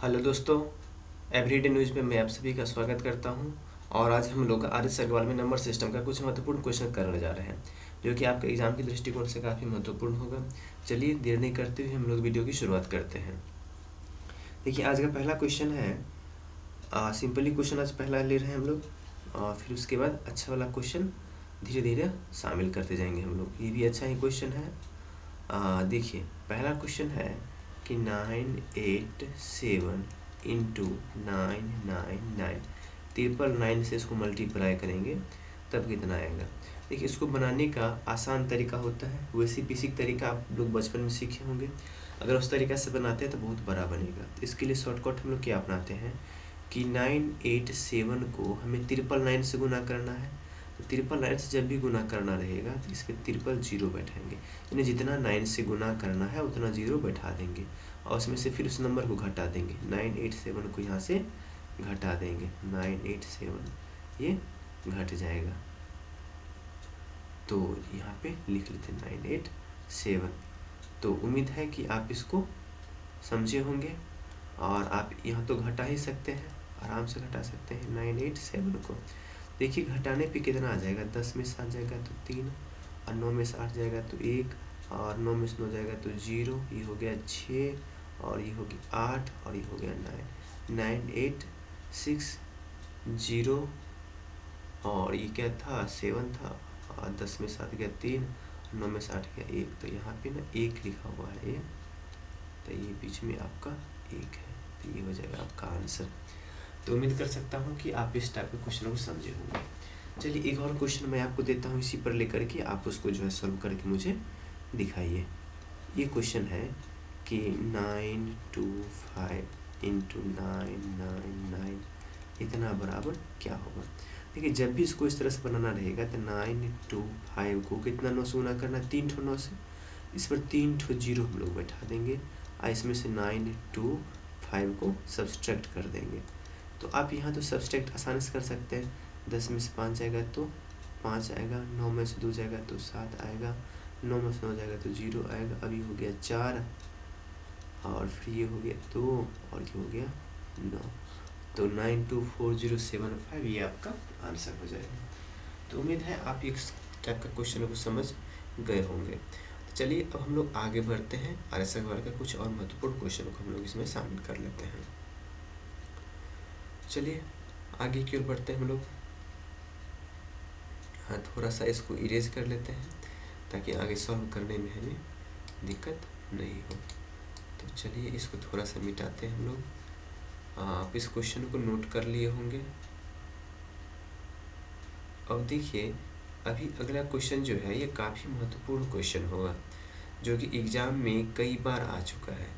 Hello दोस्तों, everyday news में मैं आप सभी का स्वागत करता हूं। और आज हम लोग आर.एस. अग्रवाल में नंबर सिस्टम का कुछ महत्वपूर्ण क्वेश्चन करने जा रहे हैं, जो कि आपके एग्जाम के दृष्टिकोण से काफ़ी महत्वपूर्ण होगा। चलिए देर नहीं करते हुए हम लोग वीडियो की शुरुआत करते हैं। देखिए, आज का पहला क्वेश्चन है, सिंपली क्वेश्चन आज पहला ले रहे हैं हम लोग, और फिर उसके बाद अच्छा वाला क्वेश्चन धीरे धीरे शामिल करते जाएंगे हम लोग। ये भी अच्छा ही क्वेश्चन है। देखिए, पहला क्वेश्चन है कि 987 इंटू 999, 999 से इसको मल्टीप्लाई करेंगे तब कितना आएगा। देखिए, इसको बनाने का आसान तरीका होता है, वैसे बेसिक तरीका आप लोग बचपन में सीखे होंगे। अगर उस तरीका से बनाते हैं तो बहुत बड़ा बनेगा। इसके लिए शॉर्टकट हम लोग क्या अपनाते हैं कि 987 को हमें 999 से गुना करना है। तो 999 से जब भी गुना करना रहेगा तो इस पर 000 बैठाएंगे, यानी जितना 9 से गुना करना है उतना 0 बैठा देंगे, और उसमें से फिर उस नंबर को घटा देंगे। 987 को यहाँ से घटा देंगे, 987 ये घट जाएगा। तो यहाँ पे लिख लेते हैं 987। तो उम्मीद है कि आप इसको समझे होंगे, और आप यहाँ तो घटा ही सकते हैं, आराम से घटा सकते हैं 987 को। देखिए, घटाने पे कितना आ जाएगा, 10 में 7 जाएगा तो 3, और 9 में से 8 जाएगा तो 1, और 9 में से 9 जाएगा तो 0, ये हो गया 6, और ये हो गया 8, और ये हो गया 9, 9860, और ये क्या था, 7 था, और 10 में 7 गया 3, 9 में से 8 गया 1, तो यहाँ पे ना 1 लिखा हुआ है ये, तो ये बीच में आपका 1 है, तो ये हो जाएगा आपका आंसर। तो उम्मीद कर सकता हूँ कि आप इस टाइप के क्वेश्चन को समझे होंगे। चलिए, एक और क्वेश्चन मैं आपको देता हूँ इसी पर लेकर के, आप उसको जो है सॉल्व करके मुझे दिखाइए। ये क्वेश्चन है कि 925 इंटू 999 इतना बराबर क्या होगा। देखिए, जब भी इसको इस तरह से बनाना रहेगा तो 925 को कितना 9 से गुना करना है, 3 ठो 9 से, इस पर 3 ठो 0 हम लोग बैठा देंगे, और इसमें से 925 को सब्सट्रैक्ट कर देंगे। तो आप यहाँ तो सब्सट्रैक्ट आसानी से कर सकते हैं। 10 में से 5 जाएगा तो 5 आएगा, 9 में से 2 जाएगा तो 7 आएगा, 9 में से 9 जाएगा तो 0 आएगा, अभी हो गया 4, और फिर ये हो गया 2, और ये हो गया 9। तो 924075 ये आपका आंसर हो जाएगा। तो उम्मीद है आप इस टाइप का क्वेश्चन को समझ गए होंगे। तो चलिए, अब हम लोग आगे बढ़ते हैं, आर.एस. अग्रवाल का कुछ और महत्वपूर्ण क्वेश्चन को हम लोग इसमें शामिल कर लेते हैं। चलिए आगे की ओर बढ़ते हैं हम लोग। हाँ, थोड़ा सा इसको इरेज कर लेते हैं ताकि आगे सॉल्व करने में हमें दिक्कत नहीं हो। तो चलिए इसको थोड़ा सा मिटाते हैं हम लोग। आप इस क्वेश्चन को नोट कर लिए होंगे। अब देखिए, अभी अगला क्वेश्चन जो है ये काफ़ी महत्वपूर्ण क्वेश्चन होगा, जो कि एग्ज़ाम में कई बार आ चुका है।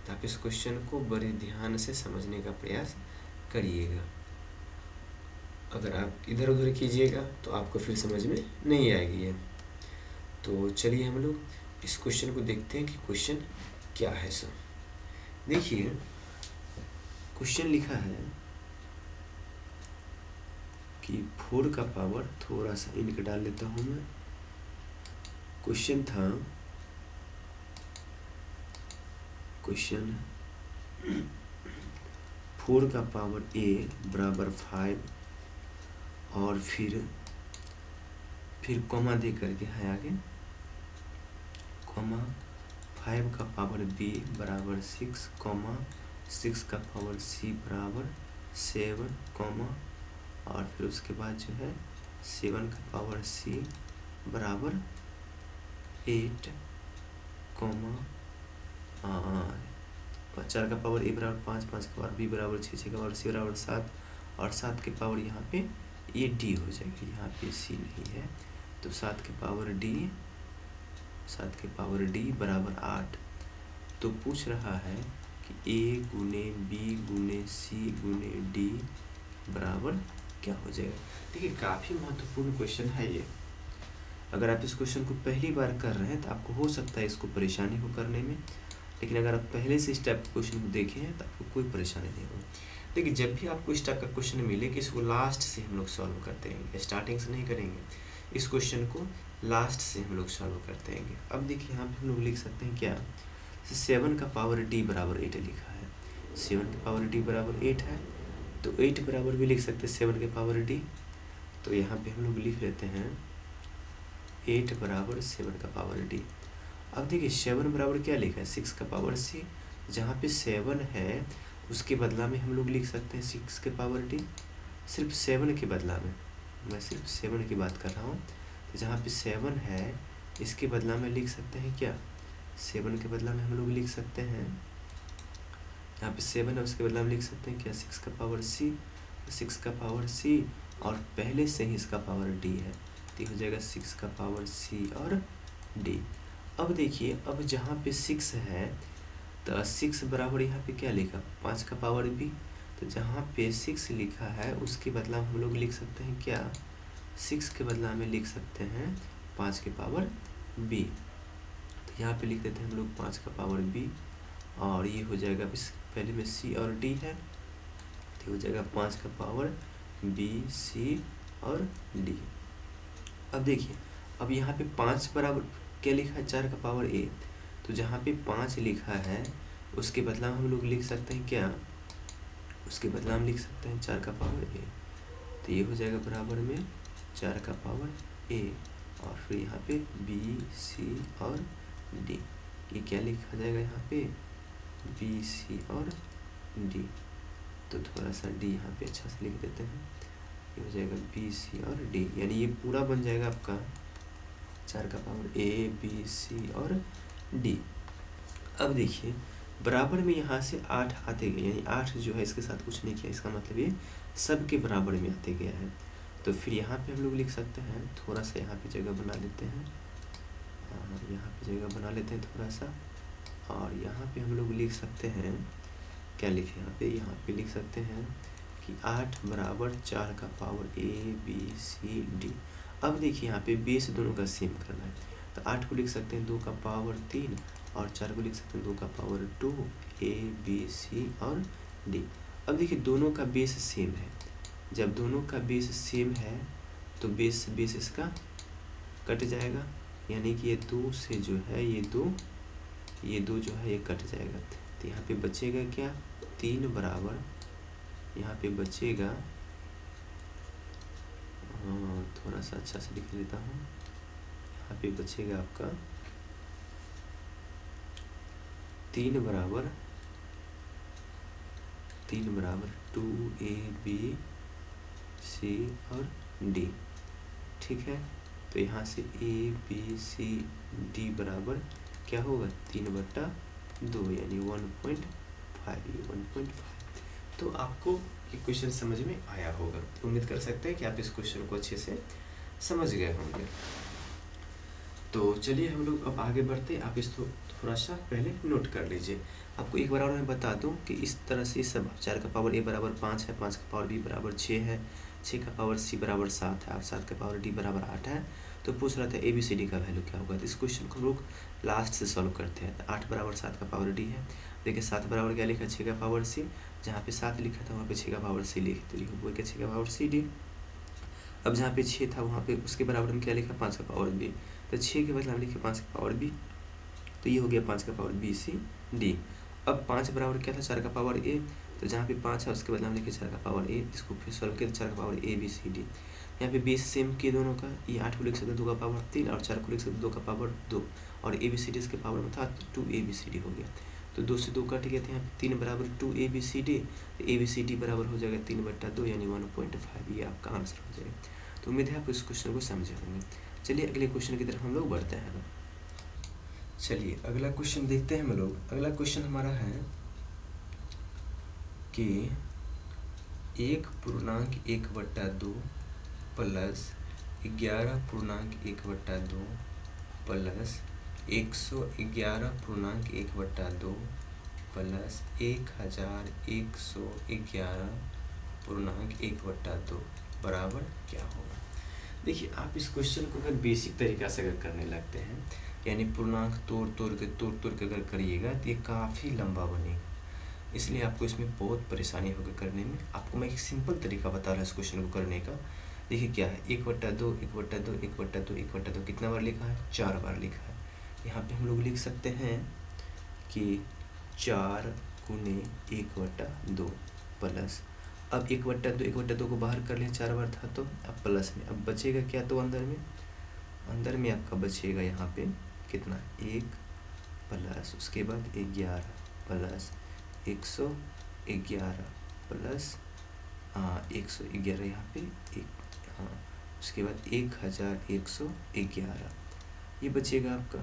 तो आप इस क्वेश्चन को बड़े ध्यान से समझने का प्रयास करिएगा। अगर आप इधर उधर कीजिएगा तो आपको फिर समझ में नहीं आएगी ये। तो चलिए हम लोग इस क्वेश्चन को देखते हैं कि क्वेश्चन क्या है। सर देखिए, क्वेश्चन लिखा है कि 4 का पावर, थोड़ा सा इंक डाल लेता हूँ मैं। क्वेश्चन था, क्वेश्चन 4 का पावर a बराबर 5, और फिर कॉमा दे करके है आगे, कॉमा 5 का पावर b बराबर 6, कॉमा 6 का पावर c बराबर 7, कॉमा, और फिर उसके बाद जो है 7 का पावर c बराबर 8, कॉमा 4 का पावर a बराबर 5, 5 का पावर b बराबर 6, 6 का पावर c बराबर 7, और 7 के पावर यहाँ पे ये d हो जाएगी, यहाँ पे c नहीं है, तो 7 के पावर d बराबर 8। तो पूछ रहा है कि a गुने b गुने c गुने d बराबर क्या हो जाएगा। देखिए, काफ़ी महत्वपूर्ण क्वेश्चन है ये। अगर आप इस क्वेश्चन को पहली बार कर रहे हैं तो आपको हो सकता है इसको परेशानी हो करने में, लेकिन अगर आप पहले से इस टाइप के क्वेश्चन को देखे हैं तो आपको कोई परेशानी नहीं होगी। देखिए, जब भी आपको इस टाइप का क्वेश्चन मिले कि इसको लास्ट से हम लोग सॉल्व करते हैं, स्टार्टिंग से नहीं करेंगे, इस क्वेश्चन को लास्ट से हम लोग सॉल्व करते हैं। अब देखिए, यहाँ पे हम लोग लिख सकते हैं क्या, 7 का पावर d बराबर 8 लिखा है, 7 के पावर डी बराबर 8 है, तो 8 बराबर भी लिख सकते हैं 7 के पावर डी। तो यहाँ पे हम लोग लिख लेते हैं 8 बराबर 7 का पावर डी। अब देखिए 7 बराबर क्या लिखा है 6 का पावर सी, जहाँ पे 7 है उसके बदला में हम लोग लिख सकते हैं 6 के पावर डी। सिर्फ 7 के बदला में, मैं सिर्फ 7 की बात कर रहा हूँ। तो जहाँ पे 7 है इसके बदला में लिख सकते हैं क्या, 7 के बदला में हम लोग लिख सकते हैं, यहाँ पे 7 है उसके बदला में लिख सकते हैं क्या 6 का पावर सी, 6 का पावर सी और पहले से ही इसका पावर डी है, तो हो जाएगा 6 का पावर सी और डी। अब देखिए अब जहाँ पे 6 है तो 6 बराबर यहाँ पे क्या लिखा 5 का पावर बी, तो जहाँ पे 6 लिखा है उसके बदला हम लोग लिख सकते हैं क्या, 6 के बदला में लिख सकते हैं 5 के पावर बी। तो यहाँ पे लिख देते हैं हम लोग 5 का पावर बी और ये हो जाएगा इस पहले में सी और डी है, तो हो जाएगा 5 का पावर बी सी और डी। अब देखिए अब यहाँ पे 5 बराबर क्या लिखा है 4 का पावर ए, तो जहाँ पे 5 लिखा है उसके बदला हम लोग लिख सकते हैं क्या, उसके बदला हम लिख सकते हैं 4 का पावर ए, तो ये हो जाएगा बराबर में 4 का पावर ए और फिर यहाँ पे बी सी और डी। ये क्या लिखा जाएगा यहाँ पे बी सी और डी, तो थोड़ा सा डी यहाँ पे अच्छा से लिख देते हैं, ये हो जाएगा बी सी और डी, यानी ये पूरा बन जाएगा आपका 4 का पावर ए बी सी और डी। अब देखिए बराबर में यहाँ से 8 आते गए, यानी 8 जो है इसके साथ कुछ नहीं किया, इसका मतलब ये सब के बराबर में आते गया है। तो फिर यहाँ पे हम लोग लिख सकते हैं, थोड़ा सा यहाँ पे जगह बना लेते हैं, यहाँ पे जगह बना लेते हैं थोड़ा सा, और यहाँ पे हम लोग लिख सकते हैं क्या लिखे यहाँ पे लिख सकते हैं कि 8 बराबर 4 का power A B C D. अब देखिए यहाँ पे बेस दोनों का सेम करना है, तो 8 को लिख सकते हैं 2 का पावर 3 और 4 को लिख सकते हैं 2 का पावर 2 ए बी सी और डी। अब देखिए दोनों का बेस सेम है, जब दोनों का बेस सेम है तो बेस इसका कट जाएगा, यानी कि ये 2 से जो है ये दो जो है ये कट जाएगा, तो यहाँ पे बचेगा क्या 3 बराबर, यहाँ पे बचेगा थोड़ा सा अच्छा से लिख लेता हूँ, यहाँ पे बचेगा आपका 3 बराबर 2 ए बी सी और डी। ठीक है, तो यहाँ से ए बी सी डी बराबर क्या होगा 3/2 यानी 1.5, ये 1.5। तो आपको ये क्वेश्चन समझ में आया होगा, उम्मीद कर सकते हैं कि आप इस क्वेश्चन को अच्छे से समझ गए होंगे। तो चलिए हम लोग अब आगे बढ़ते हैं, आप इसको थोड़ा सा पहले नोट कर लीजिए। आपको एक बार और मैं बता दूं कि इस तरह से सब 4 का पावर ए बराबर 5 है, 5 का पावर बी बराबर 6 है, 6 का पावर सी बराबर 7 है और 7 का पावर डी बराबर 8 है। तो पूछ रहा था ए बी सी डी का वैल्यू क्या होगा, तो इस क्वेश्चन को हम लोग लास्ट से सॉल्व करते हैं। 8 बराबर 7 का पावर डी है, देखिए 7 बराबर क्या लिखा 6 का पावर सी, जहाँ पे 7 लिखा था वहाँ पे 6 का पावर सी लिखे, तो लिखो बोल के 6 का पावर सी डी। अब जहाँ पे 6 था वहाँ पे उसके बराबर में क्या लिखा 5 का पावर बी, तो 6 के बदले हम लिखे 5 का पावर बी, तो ये हो गया 5 का पावर बी सी डी। अब 5 बराबर क्या था 4 का पावर ए, तो जहाँ पे 5 है उसके बदले हम लिखे 4 का पावर ए, इसको फिर सॉल्व किया 4 का power A B C D. यहाँ पे बेस सेम किए दोनों का, ये 8 को लिख सकते 2 का पावर 3 और 4 को लिख सकते 2 का पावर 2 और ए बी सी डी इसके पावर में था तो 2 ए बी सी डी हो गया, तो 2 से 2 कट गया, तो यहाँ पे 3 बराबर 2 ए बी सी डी, तो ए बी सी डी बराबर हो जाएगा 3/2 यानी 1.5, ये आपका आंसर हो जाएगा। तो उम्मीद है आप इस क्वेश्चन को समझे होंगे। चलिए अगले क्वेश्चन की तरफ हम लोग बढ़ते हैं। चलिए अगला क्वेश्चन देखते हैं हम लोग। अगला क्वेश्चन हमारा है कि 1.1/2 प्लस 11.1/2 प्लस 111.1/2 प्लस 1111.1/2 बराबर क्या होगा। देखिए आप इस क्वेश्चन को अगर बेसिक तरीका से अगर करने लगते हैं, यानी पूर्णांक तोड़ तोड़ के अगर करिएगा तो ये काफ़ी लंबा बनेगा, इसलिए आपको इसमें बहुत परेशानी होगी करने में। आपको मैं एक सिंपल तरीका बता रहा हूँ इस क्वेश्चन को करने का। देखिए क्या है 1/2 1/2 1/2 1/2 कितना बार लिखा है 4 बार लिखा है। यहाँ पे हम लोग लिख सकते हैं कि 4 गुने 1/2 प्लस, अब 1/2 को बाहर कर लें, 4 बार था तो अब प्लस में, अब बचेगा क्या, तो अंदर में आपका बचेगा यहाँ पे कितना 1 प्लस उसके बाद 11 प्लस 111 प्लस 111 यहाँ पे उसके बाद 1111 ये बचेगा आपका।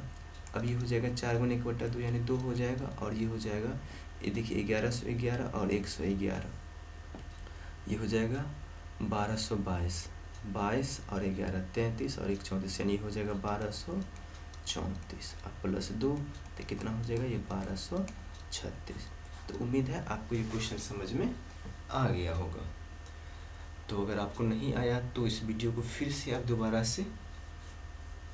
अब ये हो जाएगा 4 गुने 1/2 यानी 2 हो जाएगा, और ये हो जाएगा, ये देखिए 1111 और 111, ये हो जाएगा 1222, 22 और 11 33 और 1 34, यानी हो जाएगा 1234, अब प्लस 2 तो कितना हो जाएगा, ये 1236। तो उम्मीद है आपको ये क्वेश्चन समझ में आ गया होगा। तो अगर आपको नहीं आया तो इस वीडियो को फिर से आप दोबारा से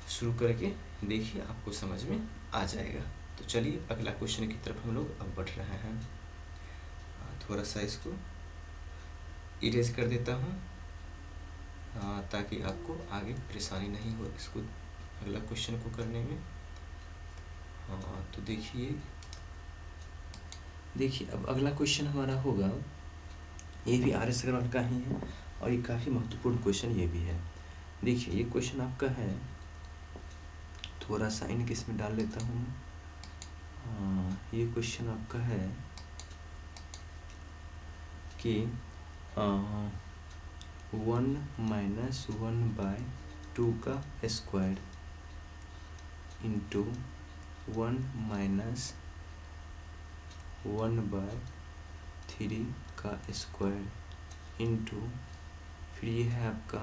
शुरू करके देखिए, आपको समझ में आ जाएगा। तो चलिए अगला क्वेश्चन की तरफ हम लोग अब बढ़ रहे हैं। थोड़ा सा इसको इरेज कर देता हूँ ताकि आपको आगे परेशानी नहीं हो इसको अगला क्वेश्चन को करने में। तो देखिए अब अगला क्वेश्चन हमारा होगा, ये भी आर एस अग्रवाल का ही है और ये काफ़ी महत्वपूर्ण क्वेश्चन ये भी है। देखिए ये क्वेश्चन आपका है, थोड़ा सा इनके इसमें डाल लेता हूँ। ये क्वेश्चन आपका है कि 1 - 1/2 का स्क्वायर इंटू 1 - 1/3 का स्क्वायर इंटू, फिर ये है आपका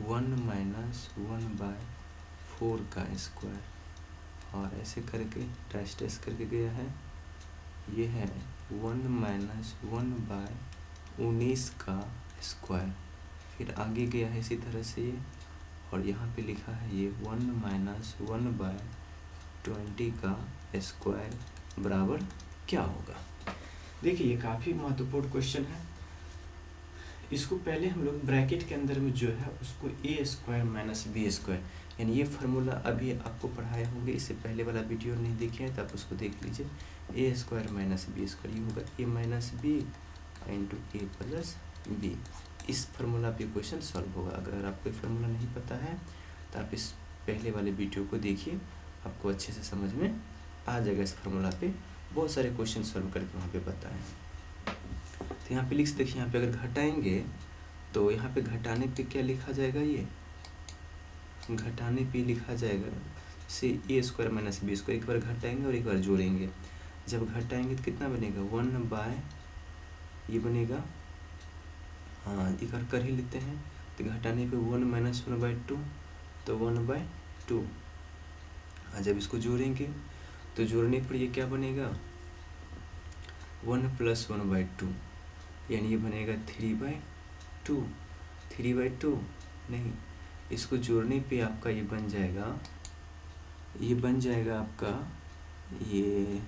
1 - 1/4 का स्क्वायर, और ऐसे करके डैश करके गया है। ये है 1 - 1/19 का स्क्वायर, फिर आगे गया है इसी तरह से ये, और यहाँ पे लिखा है ये 1 - 1/20 का स्क्वायर बराबर क्या होगा। देखिए ये काफ़ी महत्वपूर्ण क्वेश्चन है। इसको पहले हम लोग ब्रैकेट के अंदर में जो है उसको a² - b², यानी ये फार्मूला अभी आपको पढ़ाए होंगे, इससे पहले वाला वीडियो नहीं देखे हैं तो आप उसको देख लीजिए। a² - b² ये होगा a - b into a plus b। इस फार्मूला पे क्वेश्चन सॉल्व होगा। अगर आपको फार्मूला नहीं पता है तो आप इस पहले वाले वीडियो को देखिए, आपको अच्छे से समझ में आ जाएगा। इस फार्मूला पे बहुत सारे क्वेश्चन सॉल्व करके वहाँ पे बताएं। तो यहाँ पे लिख देखिए, यहाँ पे अगर घटाएंगे तो यहाँ पे घटाने पे क्या लिखा जाएगा, ये घटाने पे लिखा जाएगा से a² - b²। एक बार घटाएंगे और एक बार जोड़ेंगे। जब घटाएंगे तो कितना बनेगा 1/ ये बनेगा, एक बार कर ही लेते हैं। तो घटाने पे 1 - 1/2 तो 1/2। जब इसको जोड़ेंगे तो जोड़ने पर ये क्या बनेगा 1 + 1/2, यानी ये बनेगा 3/2। 3/2 नहीं, इसको जोड़ने पे आपका ये बन जाएगा आपका ये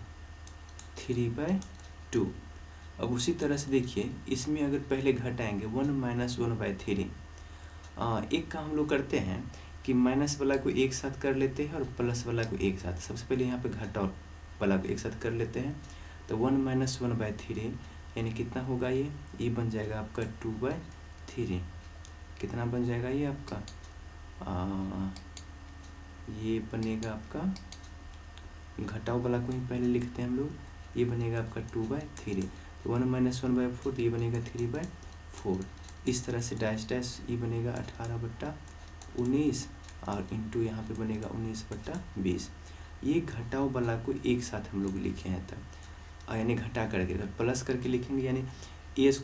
3/2। अब उसी तरह से देखिए इसमें अगर पहले घटाएंगे 1 - 1/3, एक काम हम लोग करते हैं कि माइनस वाला को एक साथ कर लेते हैं और प्लस वाला को एक साथ। सबसे पहले यहाँ पे घटाओ वाला को एक साथ कर लेते हैं। तो 1 - 1/3 यानी कितना होगा, ये बन जाएगा आपका 2/3। कितना बन जाएगा ये आपका, ये बनेगा आपका, घटाओ वाला को ही पहले लिखते हैं हम लोग, ये बनेगा आपका 2/3। 1 - 1/4 ये बनेगा 3/4। इस तरह से डैश ये बनेगा 18/19 और इंटू यहाँ पे बनेगा 19/20। ये घटाओ वाला को एक साथ हम लोग लिखे हैं तब, यानी घटा करके प्लस करके लिखेंगे, यानी a² - b² a -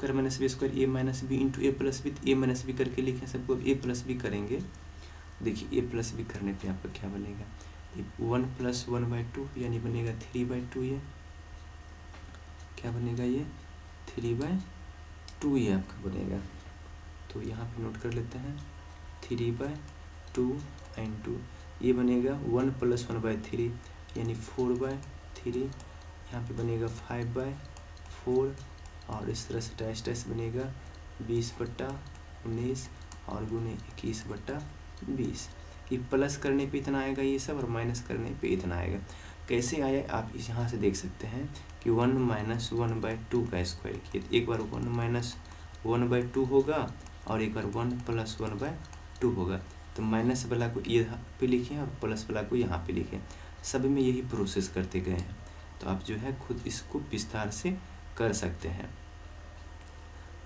b into a + b, a - b करके लिखें सबको, a + b करेंगे। देखिए a + b करने पे आपका क्या बनेगा, 1 + 1/2 यानी बनेगा 3/2। ये क्या बनेगा, ये 3/2 ये आपका बनेगा। तो यहाँ पे नोट कर लेते हैं 3/2 इंटू ये बनेगा 1 + 1/3 यानी 4/3, यहाँ पे बनेगा 5/4, और इस तरह से डैश बनेगा 20/19 और गुने 21/20। ये प्लस करने पे इतना आएगा ये सब, और माइनस करने पे इतना आएगा। कैसे आया आप इस यहाँ से देख सकते हैं कि 1 - 1/2 का स्क्वायर किए, एक बार 1 - 1/2 होगा और एक बार 1 + 1/2 होगा। तो माइनस वाला को यहाँ पे लिखें और प्लस वाला को यहाँ पे लिखें, सब में यही प्रोसेस करते गए हैं। तो आप जो है खुद इसको विस्तार से कर सकते हैं।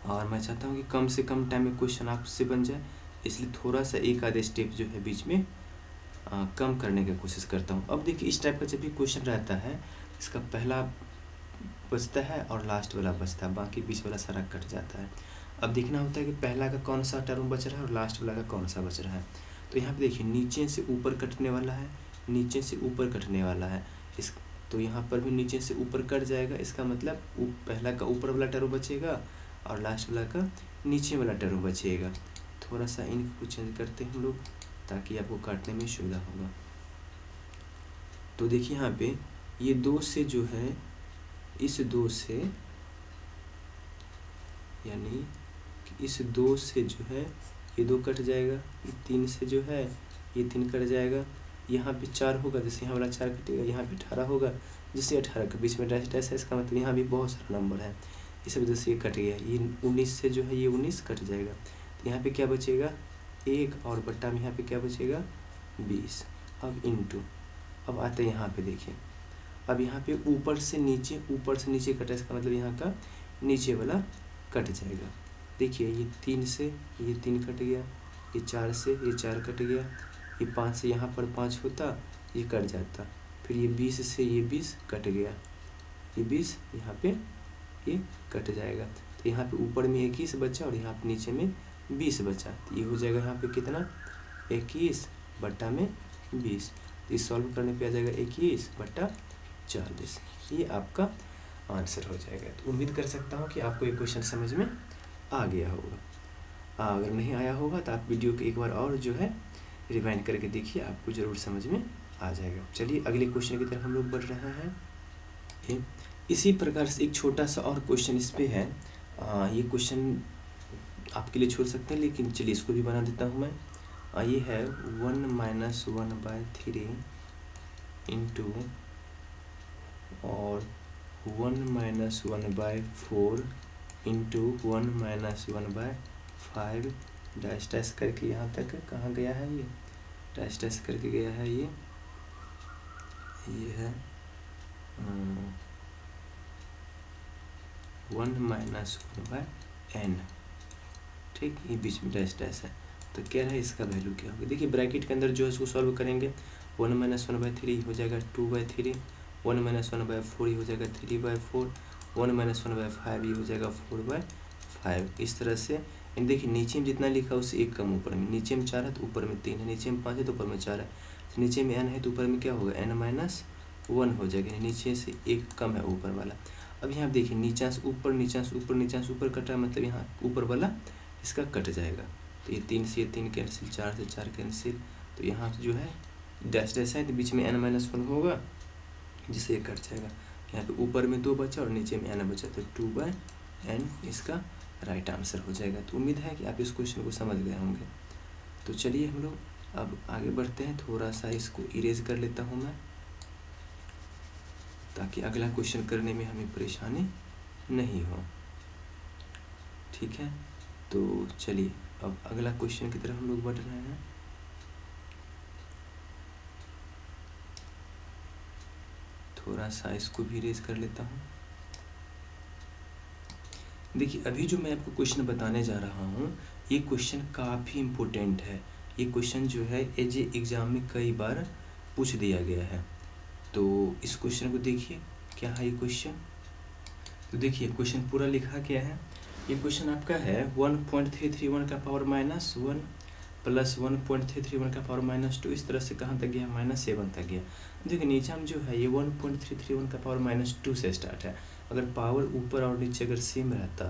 और मैं चाहता हूँ कि कम से कम टाइम में क्वेश्चन आपसे बन जाए, इसलिए थोड़ा सा एक आधे स्टेप जो है बीच में कम करने की कोशिश करता हूँ। अब देखिए इस टाइप का जब भी क्वेश्चन रहता है, इसका पहला बचता है और लास्ट वाला बचता है, बाकी बीच वाला सारा कट जाता है। अब देखना होता है कि पहला का कौन सा टर्म बच रहा है और लास्ट वाला का कौन सा बच रहा है। तो यहाँ पे देखिए नीचे से ऊपर कटने वाला है, नीचे से ऊपर कटने वाला है, इस तो यहाँ पर भी नीचे से ऊपर कट जाएगा। इसका मतलब पहला का ऊपर वाला टर्म बचेगा और लास्ट वाला का नीचे वाला टर्म बचेगा। थोड़ा सा इनको चेंज करते हैं हम लोग ताकि आपको काटने में सुविधा होगा। तो देखिए यहाँ पे ये 2 से जो है, इस 2 से यानी इस 2 से जो है ये 2 कट जाएगा, ये 3 से जो है ये 3 कट जाएगा, यहाँ पे 4 होगा जैसे यहाँ वाला 4 कटेगा, यहाँ पे 18 होगा जिससे 18 के बीच में डैश डैश है, इसका मतलब यहाँ भी बहुत सारा नंबर है, इस वजह से ये कट गया। ये 19 से जो है ये 19 कट जाएगा, तो यहाँ पे क्या बचेगा 1 और बट्टा में यहाँ पे क्या बचेगा 20। अब इंटू, अब आते हैं यहाँ पे देखिए, अब यहाँ पे ऊपर से नीचे कटा, इसका मतलब यहाँ का नीचे वाला कट जाएगा। देखिए ये 3 से ये 3 कट गया, ये 4 से ये 4 कट गया, ये 5 से यहाँ पर 5 होता ये कट जाता, फिर ये 20 से ये 20 कट गया, ये 20 यहाँ पे ये कट जाएगा। तो यहाँ पे ऊपर में 21 बचा और यहाँ पे नीचे में 20 बचा, तो ये हो जाएगा यहाँ पे कितना 21 बट्टा में 20। ये सॉल्व करने पे आ जाएगा 21 बट्टा 40, ये आपका आंसर हो जाएगा। तो उम्मीद कर सकता हूँ कि आपको ये क्वेश्चन समझ में आ गया होगा। अगर नहीं आया होगा तो आप वीडियो को एक बार और जो है रिवाइंड करके देखिए, आपको ज़रूर समझ में आ जाएगा। चलिए अगले क्वेश्चन की तरफ हम लोग बढ़ रहे हैं। इसी प्रकार से एक छोटा सा और क्वेश्चन इस पे है, ये क्वेश्चन आपके लिए छोड़ सकते हैं, लेकिन चलिए इसको भी बना देता हूँ मैं। ये है 1 - 1/3 इंटू और 1 - 1/4 इंटू 1 - 1/5 डैश डैश करके यहाँ तक कहाँ गया है, ये डैश डैश करके गया है, ये है 1 - 1/n, ठीक, ये बीच में डैश डैश है। तो क्या है इसका वैल्यू क्या होगा। देखिए ब्रैकेट के अंदर जो है इसको सॉल्व करेंगे, 1 - 1/3 हो जाएगा 2/3, 1 - 1/4 हो जाएगा 3/4, 1 - 1/5 ये हो जाएगा 4/5। इस तरह से देखिए नीचे में जितना लिखा है उससे एक कम ऊपर में, नीचे में 4 है तो ऊपर में 3 है, नीचे में 5 है तो ऊपर में 4 है, तो नीचे में n है तो ऊपर में क्या होगा n-1 हो जाएगा, नीचे से एक कम है ऊपर वाला। अब यहाँ देखिए नीचा से ऊपर, नीचा से ऊपर, नीचा से ऊपर कटा है, मतलब यहाँ ऊपर वाला इसका कट जाएगा। तो ये 3 से ये 3 कैंसिल, 4 से 4 कैंसिल, तो यहाँ जो है डैश डैश है तो बीच में n-1 होगा जिससे ये कट जाएगा। यहाँ पे ऊपर में 2 बचा और नीचे में n बचा, तो 2/n इसका राइट आंसर हो जाएगा। तो उम्मीद है कि आप इस क्वेश्चन को समझ गए होंगे। तो चलिए हम लोग अब आगे बढ़ते हैं, थोड़ा सा इसको इरेज कर लेता हूँ मैं ताकि अगला क्वेश्चन करने में हमें परेशानी नहीं हो, ठीक है। तो चलिए अब अगला क्वेश्चन की तरफ हम लोग बढ़ रहे हैं। थोड़ा सा इसको भी इरेज कर लेता हूँ। देखिए अभी जो मैं आपको क्वेश्चन बताने जा रहा हूँ ये क्वेश्चन काफ़ी इम्पोर्टेंट है। ये क्वेश्चन जो है एग्जाम में कई बार पूछ दिया गया है। तो इस क्वेश्चन को देखिए क्या है ये क्वेश्चन। तो देखिए क्वेश्चन पूरा लिखा क्या है। ये क्वेश्चन आपका है 1.331 का पावर -1 प्लस 1.331 का पावर -2, इस तरह से कहाँ तक गया -7 तक गया। देखिए नीचे हम जो है ये 1.331 का पावर -2 से स्टार्ट है। अगर पावर ऊपर और नीचे अगर सेम रहता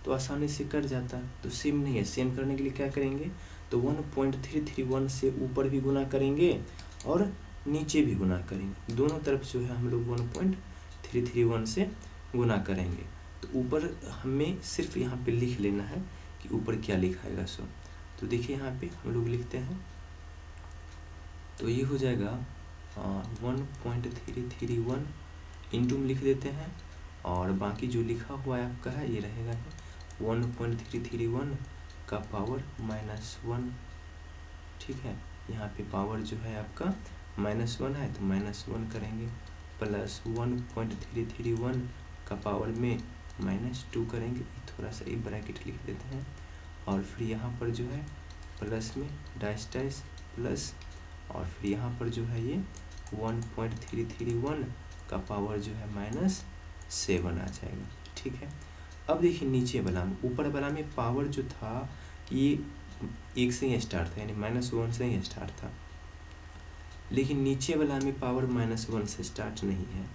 तो आसानी से कट जाता, तो सेम नहीं है। सेम करने के लिए क्या करेंगे, तो 1.331 से ऊपर भी गुना करेंगे और नीचे भी गुना करेंगे, दोनों तरफ जो है हम लोग 1.331 से गुना करेंगे। तो ऊपर हमें सिर्फ यहाँ पे लिख लेना है कि ऊपर क्या लिखाएगा सो। तो देखिए यहाँ पे हम लोग लिखते हैं, तो ये हो जाएगा 1.331 इंटू में लिख देते हैं, और बाकी जो लिखा हुआ है आपका है ये रहेगा 1.331 का पावर -1। ठीक है, यहाँ पे पावर जो है आपका -1 है तो -1 करेंगे, प्लस 1.331 का पावर में -2 करेंगे, थोड़ा सा एक ब्रैकेट लिख देते हैं, और फिर यहाँ पर जो है प्लस में डैश डैश प्लस, और फिर यहाँ पर जो है ये 1.331 का पावर जो है -7 आ जाएगा। ठीक है, अब देखिए नीचे वाला में, ऊपर वाला में पावर जो था ये 1 से ही स्टार्ट था, यानी -1 से ही स्टार्ट था, लेकिन नीचे वाला में पावर -1 से स्टार्ट नहीं है,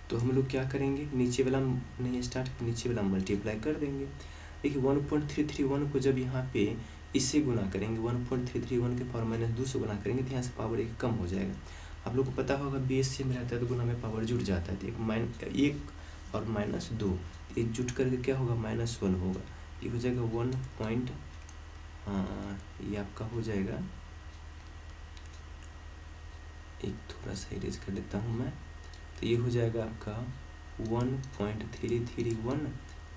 तो हम लोग क्या करेंगे, नीचे वाला नहीं स्टार्ट, नीचे वाला मल्टीप्लाई कर देंगे। देखिए 1.331 को जब यहाँ पे इससे गुना करेंगे, 1.331 के पावर -2 से गुना करेंगे तो यहाँ से पावर 1 कम हो जाएगा। आप लोग को पता होगा बेस सेम रहता है तो गुना में पावर जुड़ जाता है, तो 1 और -2 एक जुट करके क्या होगा, -1 होगा, ये हो जाएगा 1. ये आपका हो जाएगा, एक थोड़ा सा इरेज कर लेता हूँ मैं, तो ये हो जाएगा आपका 1.331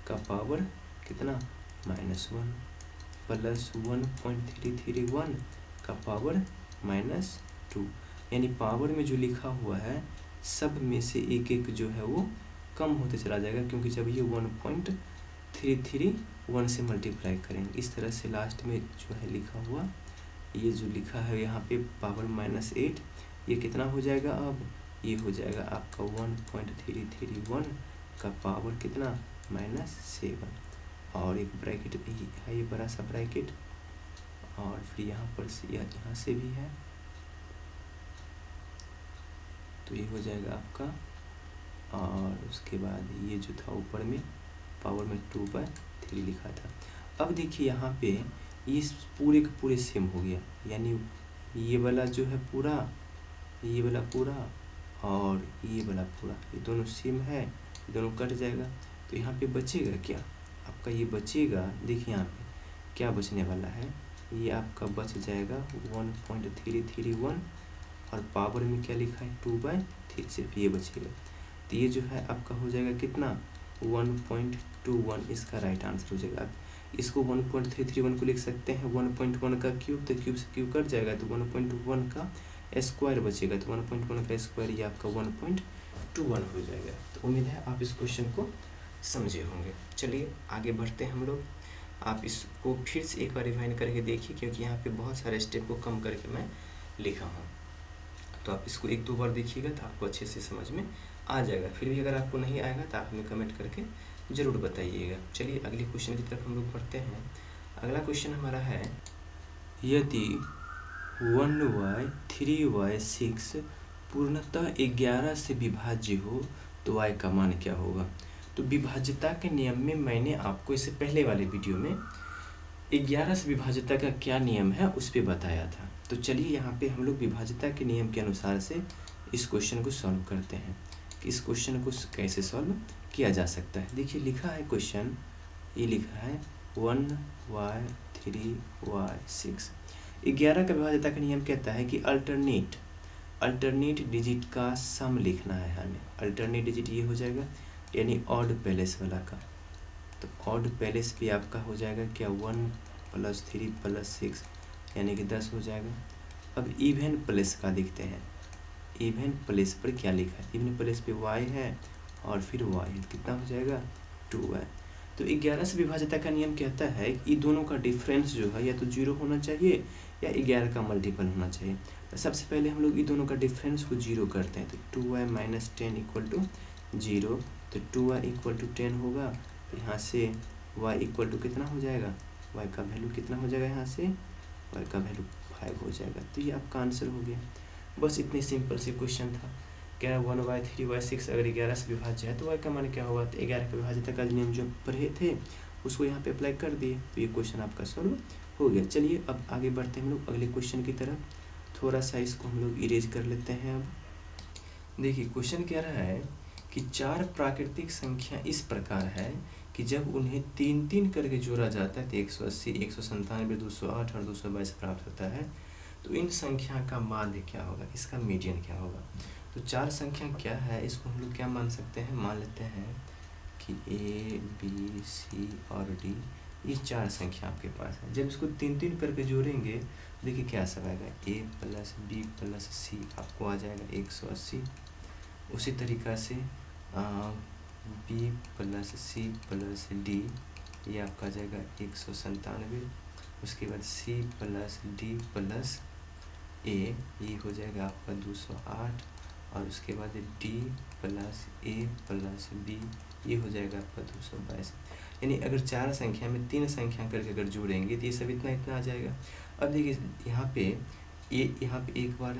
का पावर कितना, -1 प्लस 1.331 का पावर -2, यानी पावर में जो लिखा हुआ है सब में से एक एक जो है वो कम होते चला जाएगा, क्योंकि जब ये 1.331 से मल्टीप्लाई करेंगे, इस तरह से लास्ट में जो है लिखा हुआ, ये जो लिखा है यहाँ पे पावर -8, ये कितना हो जाएगा, अब ये हो जाएगा आपका 1.331 का पावर कितना, -7, और एक ब्रैकेट भी है, ये बड़ा सा ब्रैकेट, और फिर यहाँ पर से यहाँ से भी है, तो ये हो जाएगा आपका, और उसके बाद ये जो था ऊपर में पावर में 2/3 लिखा था। अब देखिए यहाँ पे ये पूरे के पूरे सेम हो गया, यानी ये वाला जो है पूरा, ये वाला पूरा और ये वाला पूरा, ये दोनों सेम है, दोनों कट जाएगा, तो यहाँ पे बचेगा क्या आपका, ये बचेगा, देखिए यहाँ पे क्या बचने वाला है, ये आपका बच जाएगा 1.331, और पावर में क्या लिखा है 2/3, सिर्फ ये बचेगा, तो ये जो है आपका हो जाएगा कितना 1.21, इसका राइट आंसर हो जाएगा। इसको 1.331 को लिख सकते हैं 1.1 का क्यूब, तो क्यूब से क्यूब कट जाएगा, तो 1.1 का स्क्वायर बचेगा, तो 1.1 का स्क्वायर ये आपका 1.21 हो जाएगा। तो उम्मीद है आप इस क्वेश्चन को समझे होंगे। चलिए आगे बढ़ते हैं हम लोग, आप इसको फिर से एक बार रिवाइंड करके देखिए, क्योंकि यहाँ पे बहुत सारे स्टेप को कम करके मैं लिखा हूँ, तो आप इसको 1-2 बार देखिएगा तो आपको अच्छे से समझ में आ जाएगा। फिर भी अगर आपको नहीं आएगा तो आप हमें कमेंट करके ज़रूर बताइएगा। चलिए अगले क्वेश्चन की तरफ हम लोग बढ़ते हैं। अगला क्वेश्चन हमारा है, यदि 1y 3y 6 पूर्णतः 11 से विभाज्य हो तो y का मान क्या होगा। तो विभाज्यता के नियम में मैंने आपको इससे पहले वाले वीडियो में 11 से विभाज्यता का क्या नियम है उस पर बताया था। तो चलिए यहाँ पे हम लोग विभाज्यता के नियम के अनुसार से इस क्वेश्चन को सॉल्व करते हैं कि इस क्वेश्चन को कैसे सॉल्व किया जा सकता है। देखिए लिखा है क्वेश्चन, ये लिखा है 1y 3y 6, 11 का विभाज्यता का नियम कहता है कि अल्टरनेट डिजिट का सम लिखना है हमें। अल्टरनेट डिजिट ये हो जाएगा, यानी ऑड पैलेस वाला का, तो ऑड पैलेस पे आपका हो जाएगा क्या 1 + 3 + 6 यानी कि 10 हो जाएगा। अब इवन प्लेस का देखते हैं, इवन प्लेस पर क्या लिखा है, इवन प्लेस पे y है और फिर y है, कितना हो जाएगा 2y। तो 11 से विभाज्यता का नियम कहता है कि दोनों का डिफरेंस जो है या तो 0 होना चाहिए या 11 का मल्टीपल होना चाहिए। तो सबसे पहले हम लोग ये दोनों का डिफरेंस को 0 करते हैं, तो 2y - 10 = 0, तो 2y = 10 होगा, तो यहाँ से y = कितना हो जाएगा, y का वैल्यू कितना हो जाएगा, यहाँ से y का वैल्यू 5 हो जाएगा। तो ये आपका आंसर हो गया। बस इतने सिंपल से क्वेश्चन था। क्या 1y 3y 6 अगर 11 से विभाज्य है तो y का मान क्या होगा, तो 11 का विभाज्यता का नियम जो पढ़े थे उसको यहाँ पे अप्लाई कर दिए, तो ये क्वेश्चन आपका सॉल्व हो गया। चलिए अब आगे बढ़ते हैं हम लोग अगले क्वेश्चन की तरफ। थोड़ा सा इसको हम लोग इरेज कर लेते हैं। अब देखिए क्वेश्चन कह रहा है कि 4 प्राकृतिक संख्या इस प्रकार है कि जब उन्हें 3-3 करके जोड़ा जाता है तो 180, 197, 208 और 222 प्राप्त होता है। तो इन संख्या का माध्य क्या होगा, इसका मीडियन क्या होगा। तो 4 संख्या क्या है, इसको हम लोग क्या मान सकते हैं, मान लेते हैं कि A B C और D ये 4 संख्या आपके पास है। जब इसको 3-3 करके जोड़ेंगे देखिए क्या सब आएगा, A + B + C आपको आ जाएगा 180। उसी तरीक़ा से B + C + D ये आपका आ जाएगा 197। उसके बाद C + D + A ये हो जाएगा आपका 208। और उसके बाद D + A + B ये हो जाएगा आपका 222। यानी अगर 4 संख्या में 3 संख्या करके अगर जोड़ेंगे तो ये सब इतना इतना आ जाएगा। अब देखिए यहाँ पे यहाँ पे एक बार,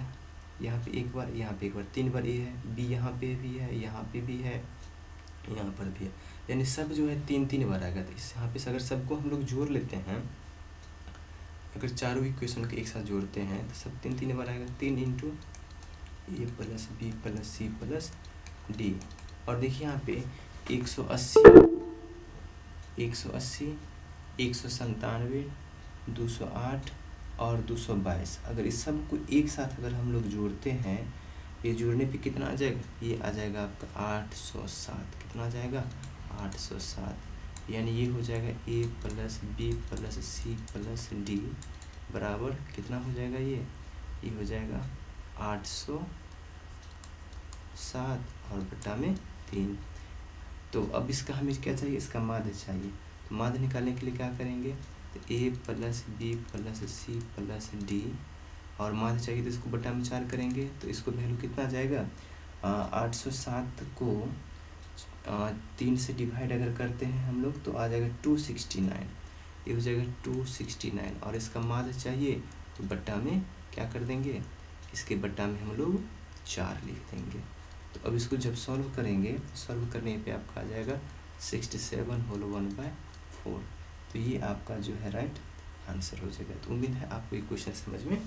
यहाँ पे एक बार, यहाँ पे एक बार, 3 बार A है, B यहाँ पे भी है, यहाँ पे भी है, यहाँ पर भी है, यानी सब जो है 3-3 बार आएगा। तो इस यहाँ पे अगर सबको हम लोग जोड़ लेते हैं, अगर चारों इक्वेशन को एक साथ जोड़ते हैं तो सब 3-3 बार आएगा। 3 × A + B + C + D। और देखिए यहाँ पे 180, 197, 208 और 222 अगर इस सब को एक साथ अगर हम लोग जोड़ते हैं, ये जोड़ने पे कितना आ जाएगा, ये आ जाएगा आपका 807। कितना आ जाएगा, 807। यानी ये हो जाएगा A + B + C + D बराबर कितना हो जाएगा, ये हो जाएगा 807 और बटा में 3। तो अब इसका हमें क्या चाहिए, इसका माध्य चाहिए। तो माध्य निकालने के लिए क्या करेंगे, तो A + B + C + D और माध्य चाहिए तो इसको बटा में 4 करेंगे तो इसको वैल्यू कितना आ जाएगा, 807 को 3 से डिवाइड अगर करते हैं हम लोग तो आ जाएगा 269। ये हो जाएगा 269 और इसका माध्य चाहिए तो बट्टा में क्या कर देंगे, इसके बट्टा में हम लोग 4 लिख देंगे। तो अब इसको जब सॉल्व करेंगे तो सॉल्व करने पे आपका आ जाएगा 67 होल 1/4। तो ये आपका जो है राइट आंसर हो जाएगा। तो उम्मीद है आपको ये क्वेश्चन समझ में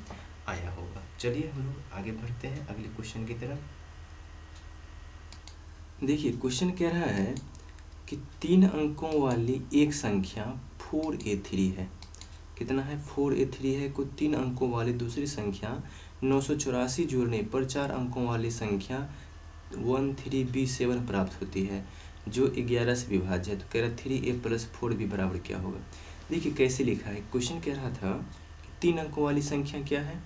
आया होगा। चलिए हम लोग आगे बढ़ते हैं अगले क्वेश्चन की तरफ। देखिए क्वेश्चन कह रहा है कि 3 अंकों वाली एक संख्या 4A3 है। कितना है, 4A3 है। को 3 अंकों वाली दूसरी संख्या 984 जोड़ने पर 4 अंकों वाली संख्या 13B7 प्राप्त होती है जो 11 से विभाज्य है। तो कह रहा 3A + 4B बराबर क्या होगा। देखिए कैसे लिखा है, क्वेश्चन कह रहा था कि 3 अंकों वाली संख्या क्या है,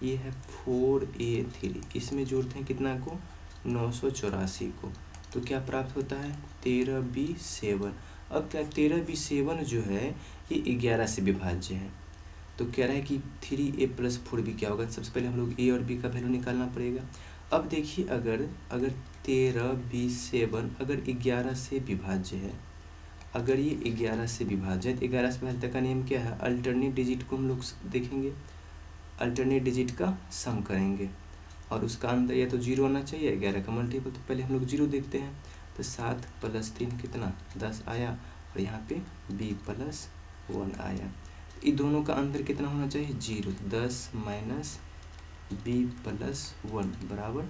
ये है 4A3। इसमें जोड़ते हैं कितना को, 984 को, तो क्या प्राप्त होता है 13B7। अब क्या 13B7 जो है ये 11 से विभाज्य है। तो कह रहा है कि 3A + 4B क्या होगा। सबसे पहले हम लोग A और B का वैल्यू निकालना पड़ेगा। अब देखिए अगर 13B7 अगर 11 से विभाज्य है, अगर ये 11 से विभाज्य है तो 11 से विभाज्य का नियम क्या है, अल्टरनेट डिजिट को हम लोग देखेंगे, अल्टरनेट डिजिट का सम करेंगे और उसका अंदर या तो 0 होना चाहिए 11 का मल्टीपल। तो पहले हम लोग 0 देखते हैं तो 7 + 3 कितना 10 आया और यहाँ पे B + 1 आया। ये दोनों का अंदर कितना होना चाहिए 0। 10 - B + 1 बराबर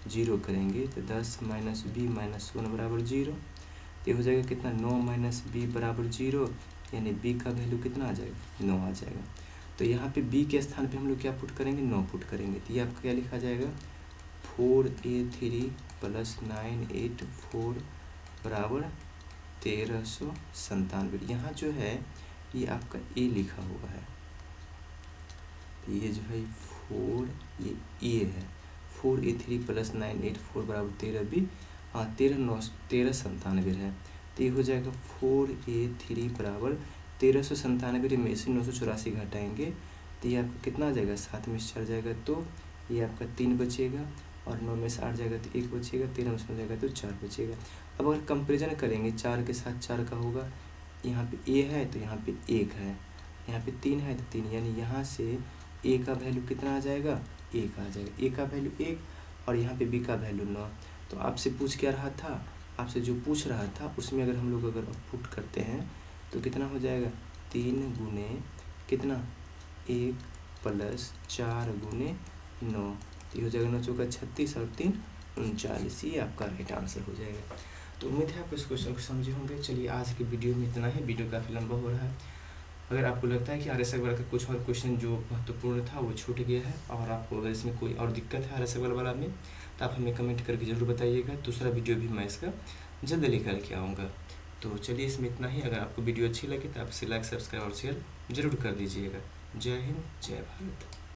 0 करेंगे तो 10 - B - 1 बराबर 0। तो ये हो जाएगा कितना 9 - B बराबर 0, यानी B का वैल्यू कितना आ जाएगा 9 आ जाएगा। तो यहाँ पे B के स्थान पे हम लोग क्या पुट करेंगे 9 पुट करेंगे। तो ये आपका क्या लिखा जाएगा 4A3 + 984 बराबर 1397। यहाँ जो है ये आपका A लिखा हुआ है, तो ये जो है 4 ये A है। 4A3 + 984 बराबर 13B, हाँ 1397 है। तो ये हो जाएगा 4A3 बराबर 1397 में से 984 घटाएंगे तो ये आपका कितना आ जाएगा 7 में से 4 जाएगा तो ये आपका 3 बचेगा और 9 में से 8 जाएगा तो 1 बचेगा, 13 में से जाएगा तो 4 बचेगा। अब अगर कंपेरिजन करेंगे 4 के साथ 4 का होगा, यहाँ पे A है तो यहाँ पे 1 है, यहाँ पे 3 है तो 3, यानी यहाँ से A का वैल्यू कितना आ जाएगा 1 आ जाएगा। A का वैल्यू 1 और यहाँ पे B का वैल्यू 9। तो आपसे पूछ क्या रहा था, आपसे जो पूछ रहा था उसमें अगर हम लोग अगर पुट करते हैं तो कितना हो जाएगा 3 गुने कितना 1 + 4 गुने 9, तो ये हो जाएगा 9 × 4 = 36 और 3 = 39। ये आपका राइट आंसर हो जाएगा। तो उम्मीद है आप इस क्वेश्चन को समझे होंगे। चलिए आज की वीडियो में इतना ही, वीडियो काफ़ी लंबा हो रहा है। अगर आपको लगता है कि आर एस अग्रवाल का कुछ और क्वेश्चन जो महत्वपूर्ण था वो छूट गया है और आपको अगर इसमें कोई और दिक्कत है आर एस अग्रवाल वाला में, तो आप हमें कमेंट करके ज़रूर बताइएगा। दूसरा वीडियो भी मैं इसका जल्द लेकर के आऊँगा। तो चलिए इसमें इतना ही। अगर आपको वीडियो अच्छी लगे तो आप इसे लाइक, सब्सक्राइब और शेयर जरूर कर दीजिएगा। जय हिंद, जय भारत।